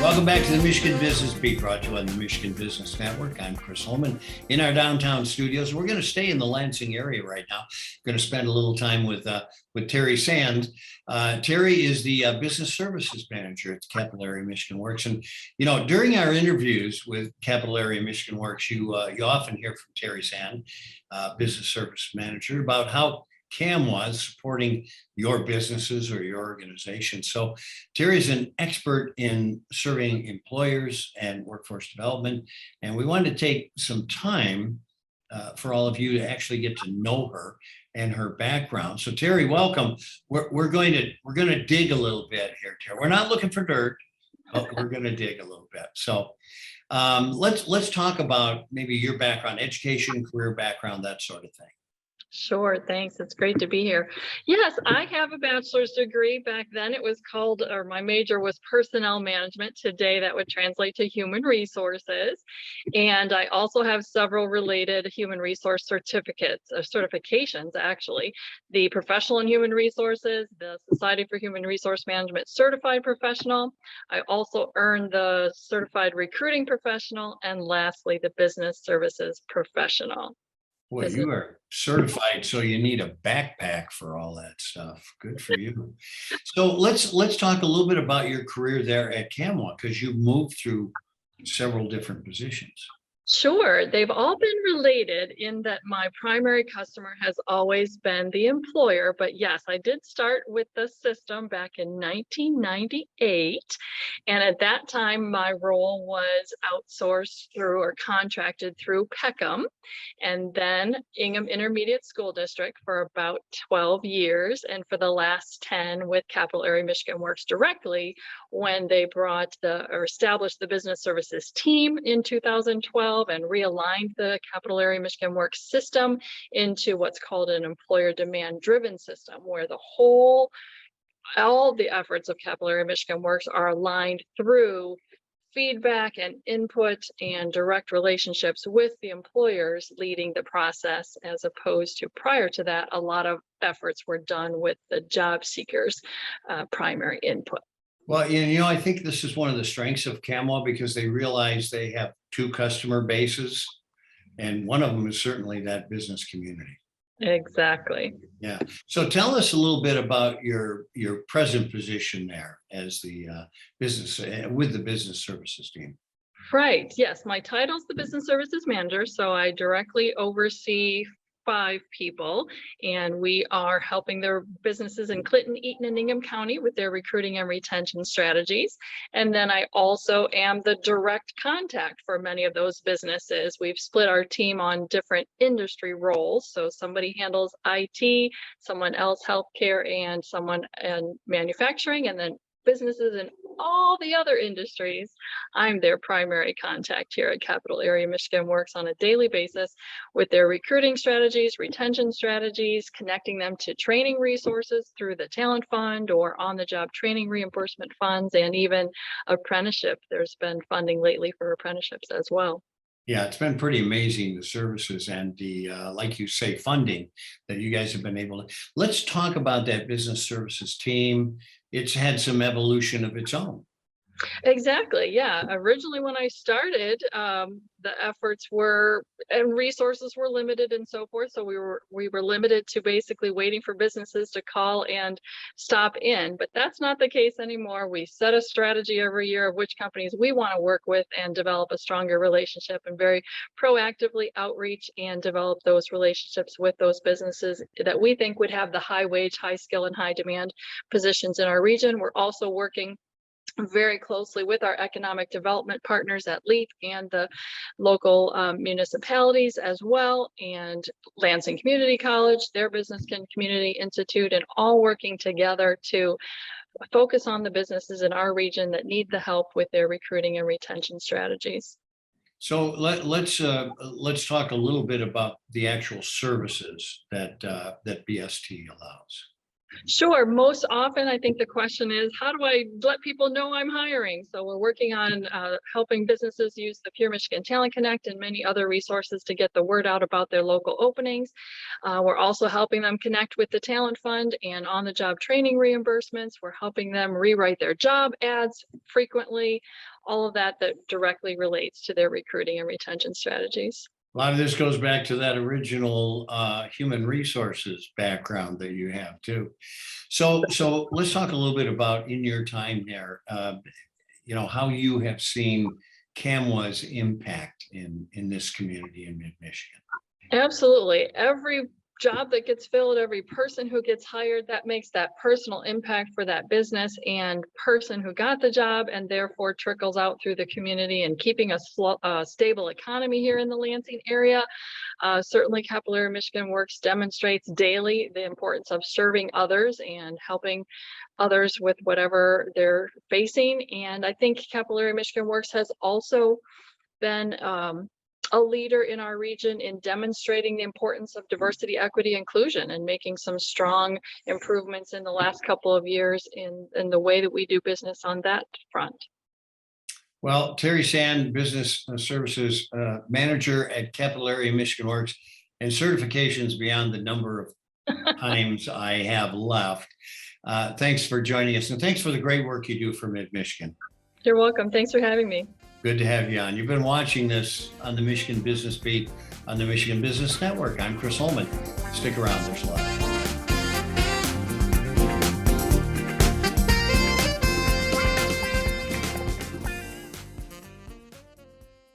Welcome back to the Michigan Business Beat, brought to you on the Michigan Business Network. I'm Chris Holman in our downtown studios. We're going to stay in the Lansing area right now. Going to spend a little time with Teri Sand. Teri is the Business Services Manager at the Capital Area Michigan Works. And, you know, during our interviews with Capital Area Michigan Works, you often hear from Teri Sand, Business Service Manager, about how CAMW is supporting your businesses or your organization. So Teri is an expert in serving employers and workforce development. And we wanted to take some time for all of you to actually get to know her and her background. So Teri, welcome. We're going to dig a little bit here, Teri. We're not looking for dirt, but we're going to dig a little bit. So let's talk about maybe your background, education, career background, that sort of thing. Sure, thanks. It's great to be here. Yes, I have a bachelor's degree. Back then it was called, or my major was personnel management. Today that would translate to human resources. And I also have several related human resource certificates, or certifications actually. The Professional in Human Resources, the Society for Human Resource Management Certified Professional. I also earned the Certified Recruiting Professional, and lastly, the Business Services Professional. Boy, you are certified, so you need a backpack for all that stuff. Good for you. So let's talk a little bit about your career there at CAMW, because you moved through several different positions. Sure, they've all been related in that my primary customer has always been the employer. But yes, I did start with the system back in 1998. And at that time, my role was outsourced through or contracted through Peckham, and then Ingham Intermediate School District for about 12 years. And for the last 10 with Capital Area Michigan Works directly when they established the business services team in 2012 and realigned the Capital Area Michigan Works system into what's called an employer demand driven system, where all the efforts of Capital Area Michigan Works are aligned through feedback and input and direct relationships with the employers leading the process, as opposed to prior to that, a lot of efforts were done with the job seekers' primary input. Well, you know, I think this is one of the strengths of CAMW, because they realize they have two customer bases, and one of them is certainly that business community. Exactly. Yeah. So tell us a little bit about your present position there as the business with the business services team. Right. Yes, my title is the Business Services Manager, so I directly oversee 5 people, and we are helping their businesses in Clinton, Eaton, and Ingham County with their recruiting and retention strategies. And then I also am the direct contact for many of those businesses. We've split our team on different industry roles. So somebody handles IT, someone else healthcare, and someone in manufacturing, and then businesses in all the other industries. I'm their primary contact here at Capital Area Michigan Works on a daily basis with their recruiting strategies, retention strategies, connecting them to training resources through the talent fund or on-the-job training reimbursement funds, and even apprenticeship. There's been funding lately for apprenticeships as well. Yeah, it's been pretty amazing, the services and the, like you say, funding that you guys have been able to. Let's talk about that business services team. It's had some evolution of its own. Exactly. Yeah. Originally, when I started, the efforts were and resources were limited and so forth. So we were limited to basically waiting for businesses to call and stop in. But that's not the case anymore. We set a strategy every year of which companies we want to work with and develop a stronger relationship, and very proactively outreach and develop those relationships with those businesses that we think would have the high wage, high skill, and high demand positions in our region. We're also working very closely with our economic development partners at LEAP and the local municipalities as well, and Lansing Community College, their Business and Community Institute, and all working together to focus on the businesses in our region that need the help with their recruiting and retention strategies. So let's talk a little bit about the actual services that BST allows. Sure. Most often, I think the question is, how do I let people know I'm hiring? So we're working on helping businesses use the Pure Michigan Talent Connect and many other resources to get the word out about their local openings. We're also helping them connect with the Talent Fund and on-the-job training reimbursements. We're helping them rewrite their job ads frequently, all of that directly relates to their recruiting and retention strategies. A lot of this goes back to that original human resources background that you have too. So let's talk a little bit about in your time there, how you have seen CAMW's impact in this community in mid-Michigan. Absolutely. Every job that gets filled, every person who gets hired, that makes that personal impact for that business and person who got the job, and therefore trickles out through the community and keeping a stable economy here in the Lansing area. Certainly Capillary Michigan Works demonstrates daily the importance of serving others and helping others with whatever they're facing. And I think Capillary Michigan Works has also been a leader in our region in demonstrating the importance of diversity, equity, inclusion, and making some strong improvements in the last couple of years in the way that we do business on that front. Well, Teri Sand, Business Services Manager at Capillary Michigan Works, and certifications beyond the number of times I have left. Thanks for joining us, and thanks for the great work you do for Mid-Michigan. You're welcome. Thanks for having me. Good to have you on. You've been watching this on the Michigan Business Beat on the Michigan Business Network. I'm Chris Holman. Stick around. There's a lot.